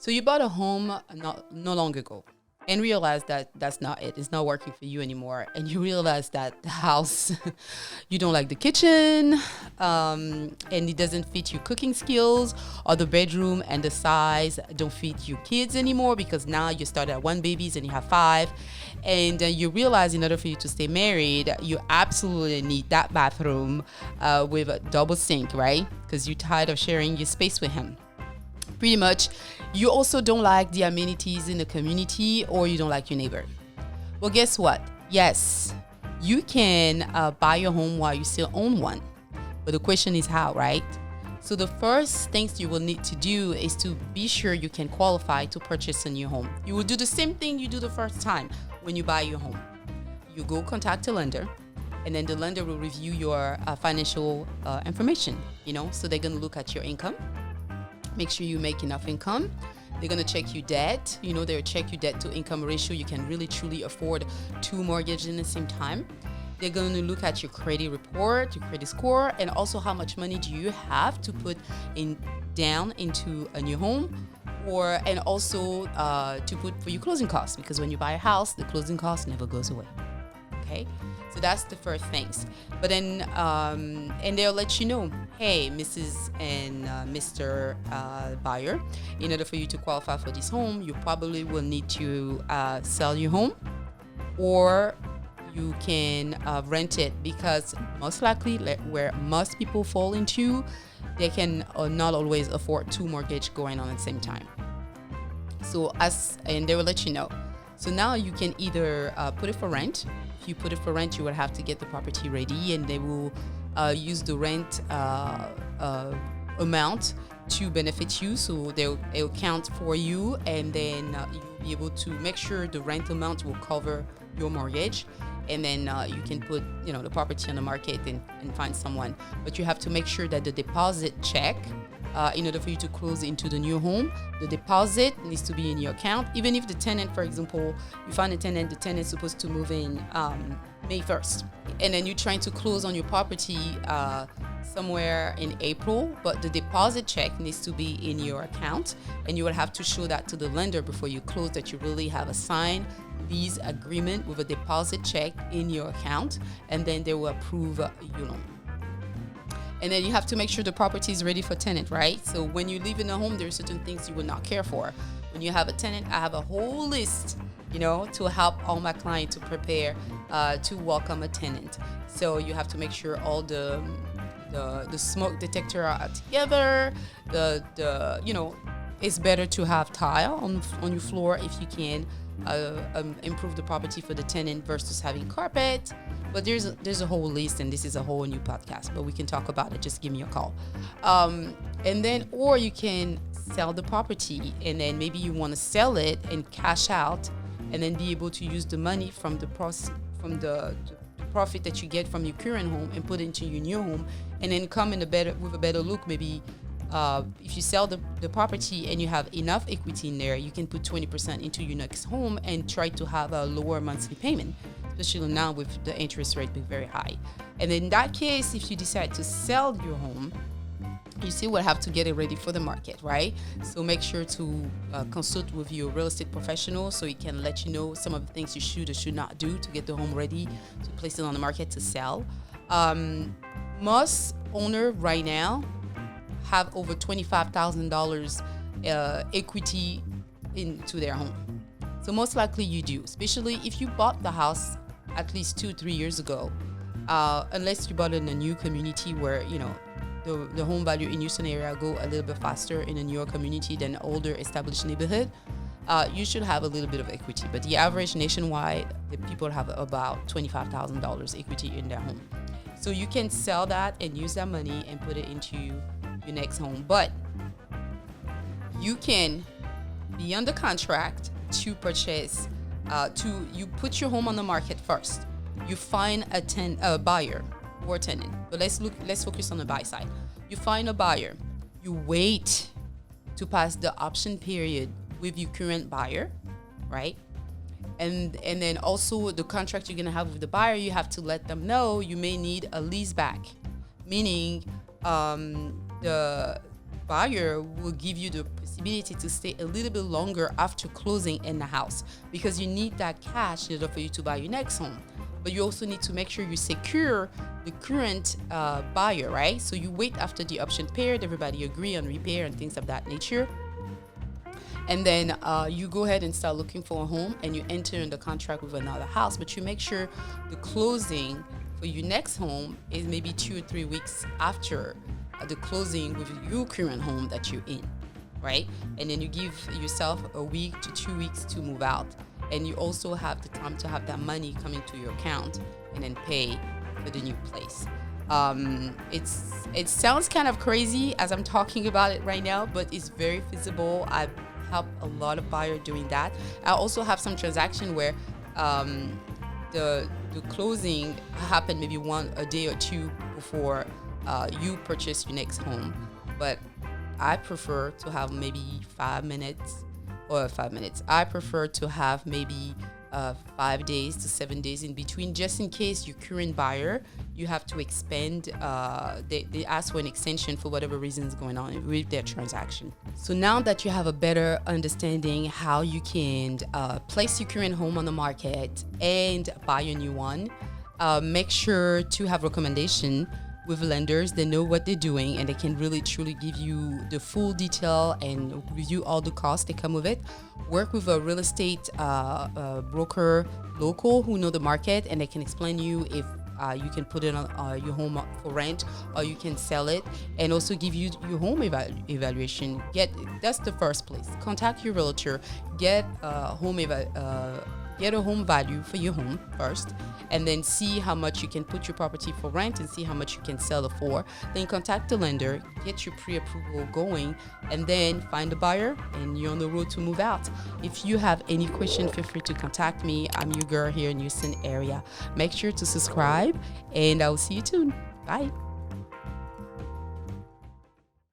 So you bought a home no long ago and realize that that's not it. It's not working for you anymore. And you realize that the house, you don't like the kitchen, and it doesn't fit your cooking skills, or the bedroom and the size don't fit your kids anymore because now you started at 1 babies and you have 5. And you realize in order for you to stay married, you absolutely need that bathroom with a double sink, right? Because you're tired of sharing your space with him. Pretty much, you also don't like the amenities in the community, or you don't like your neighbor. Well, guess what? Yes, you can buy your home while you still own one. But the question is how, right? So the first things you will need to do is to be sure you can qualify to purchase a new home. You will do the same thing you do the first time when you buy your home. You go contact a lender, and then the lender will review your financial information, so they're going to look at your income. Make sure you make enough income. They're going to check your debt. They'll check your debt to income ratio. You can really truly afford 2 mortgages in the same time. They're going to look at your credit report, your credit score, and also how much money do you have to put down into a new home, and also to put for your closing costs, because when you buy a house, the closing cost never goes away. Okay? So that's the first things. But then, and they'll let you know, hey, Mrs. and Mr. Buyer, in order for you to qualify for this home, you probably will need to sell your home, or you can rent it, because most likely where most people fall into, they can not always afford 2 mortgages going on at the same time. So and they will let you know. So now you can either put it for rent. If you put it for rent, you will have to get the property ready, and they will use the rent amount to benefit you. So they'll count for you, and then you'll be able to make sure the rent amount will cover your mortgage. And then you can put the property on the market and find someone. But you have to make sure that the deposit check, in order for you to close into the new home, the deposit needs to be in your account. Even if the tenant, for example, you find the tenant's supposed to move in May 1st. And then you're trying to close on your property somewhere in April, but the deposit check needs to be in your account. And you will have to show that to the lender before you close, that you really have a signed lease agreement with a deposit check in your account, and then they will approve your loan. And then you have to make sure the property is ready for tenant, right? So when you live in a home, there are certain things you will not care for. When you have a tenant, I have a whole list, to help all my clients to prepare to welcome a tenant. So you have to make sure all the smoke detector are together. It's better to have tile on your floor if you can. Improve the property for the tenant versus having carpet. But there's a whole list, and this is a whole new podcast, but we can talk about it. Just give me a call. And then, or you can sell the property, and then maybe you want to sell it and cash out, and then be able to use the money from the profit that you get from your current home and put it into your new home, and then come with a better look. Maybe if you sell the property and you have enough equity in there, you can put 20% into your next home and try to have a lower monthly payment, especially now with the interest rate being very high. And in that case, if you decide to sell your home, you still will have to get it ready for the market, right? So make sure to consult with your real estate professional, so he can let you know some of the things you should or should not do to get the home ready to place it on the market to sell. Most owners right now have over $25,000 equity into their home. So most likely you do, especially if you bought the house at least 2-3 years ago, unless you bought it in a new community where, the home value in Houston area go a little bit faster in a newer community than older established neighborhood. You should have a little bit of equity, but the average nationwide, the people have about $25,000 equity in their home. So you can sell that and use that money and put it into your next home. But you can be under contract to purchase, you put your home on the market first. You find a buyer or tenant. But let's focus on the buy side. You find a buyer. You wait to pass the option period with your current buyer, right? And then also the contract you're gonna have with the buyer, you have to let them know you may need a lease back, meaning the buyer will give you the possibility to stay a little bit longer after closing in the house, because you need that cash in order for you to buy your next home. But you also need to make sure you secure the current buyer, right? So you wait after the option period, everybody agree on repair and things of that nature. And then you go ahead and start looking for a home, and you enter into contract with another house. But you make sure the closing for your next home is maybe 2 or 3 weeks after the closing with your current home that you're in, right? And then you give yourself a week to 2 weeks to move out. And you also have the time to have that money coming to your account and then pay for the new place. It sounds kind of crazy as I'm talking about it right now, but it's very feasible. I've helped a lot of buyers doing that. I also have some transaction where the closing happened maybe a day or two before you purchase your next home. But I prefer to have maybe 5 minutes. I prefer to have maybe 5 days to 7 days in between, just in case your current buyer, you have to expand. They ask for an extension for whatever reason is going on with their transaction. So now that you have a better understanding how you can place your current home on the market and buy a new one, make sure to have recommendation with lenders. They know what they're doing, and they can really truly give you the full detail and review all the costs that come with it. Work with a real estate broker local who know the market, and they can explain you if you can put it on your home for rent, or you can sell it, and also give you your home evaluation. That's the first place. Contact your realtor, get a home value for your home first, and then see how much you can put your property for rent and see how much you can sell it for. Then contact the lender, get your pre-approval going, and then find a buyer, and you're on the road to move out. If you have any question, feel free to contact me. I'm your girl here in Houston area. Make sure to subscribe, and I will see you soon. Bye.